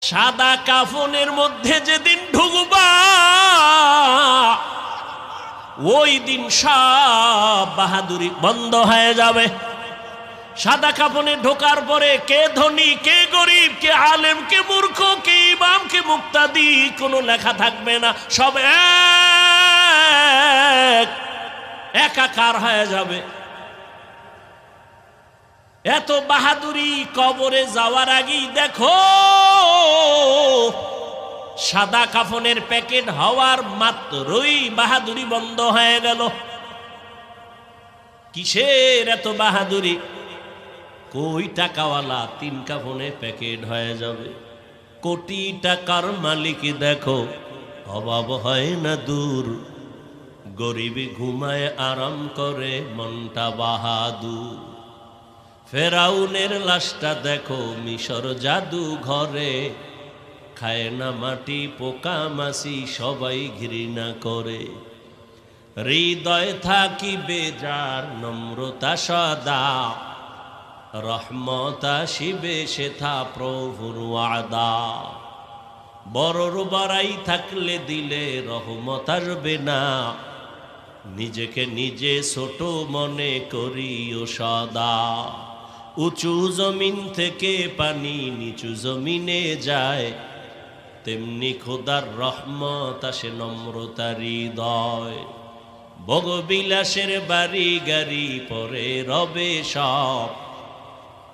সাদা কাফনের মধ্যে যেদিন ঢুকবা ওই দিন সব বাহাদুরি বন্ধ হয়ে যাবে। সাদা কাফনে ঢোকার পরে কে ধনী কে গরিব, কে আলেম কে মূর্খ, কে ইমাম কে মুক্তাদি কোনো লেখা থাকবে না, সব একাকার হয়ে যাবে। এত বাহাদুরি কবরে যাওয়ার আগেই দেখো সাদা কাফনের প্যাকেট হওয়ার মাত্রই বাহাদুরি বন্ধ হয়ে গেল। কিসের এত বাহাদুরি? কই টাকাওয়ালা 3 কাফনে প্যাকেট হয়ে যাবে। কোটি টাকার মালিক দেখো অভাব হয় না দূর, গরিবি ঘুমায় আরাম করে মনটা বাহাদুর। ফেরাউনের লাশটা দেখো মিশর জাদু ঘরে, খায় না মাটি পোকা মাছি সবাই ঘৃণা করে। হৃদয় থাকিবে যার নম্রতা সদা, রহমত আসিবে সেথা প্রভুর ওয়াদা। বড়র বড়াই থাকলে দিলে রহমত আসবে না, নিজেকে নিজে ছোট মনে করিও সদা। উঁচু জমিন থেকে পানি নিচু জমিনে যায়, তেমনি খোদার রহমত আসে নম্রতার হৃদয়। ভোগবিলাসের বাড়ি গাড়ি পরে রবে সব,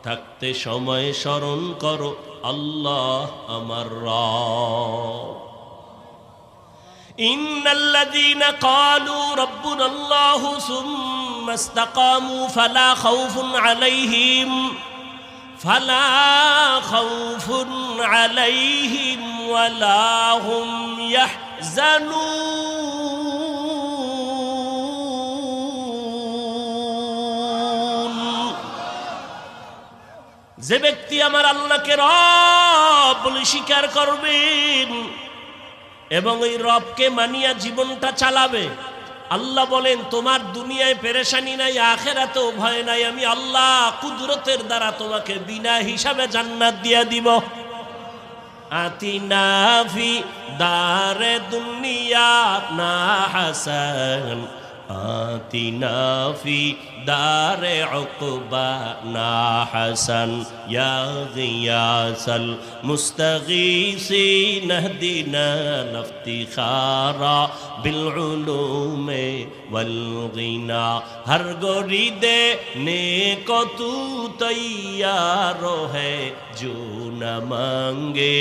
থাকতে সময় স্মরণ করো আল্লাহ আমার রব। ইন্নাল্লাযীনা ক্বালু রাব্বুনাল্লাহু সুম্মা ইসতাকামু ফালা খাউফুন আলাইহিম ওয়ালা হুম ইয়াহজানুন। যে ব্যক্তি আমার আল্লাহকে রব বলে স্বীকার করবেন এবং এই রবকে মানিয়া জীবনটা চালাবে, আল্লাহ বলেন তোমার দুনিয়ায় পেরেশানি নাই, আখিরাতেও ভয় নাই, আমি আল্লাহ কুদরতের দ্বারা তোমাকে বিনা হিসাবে জান্নাত দিয়া দিব। আতিনা ফি দারে দুনিয়া না হাসান, আতিনা ফি দারে উকবা না হাসান, ইয়া গিয়াসাল মুস্তাগীসিন ইহদিনা লিফতিখারা বিল উলুমে ওয়াল গিনা। হর গোরি দেনে কো তু তৈয়ার है जो न मांगे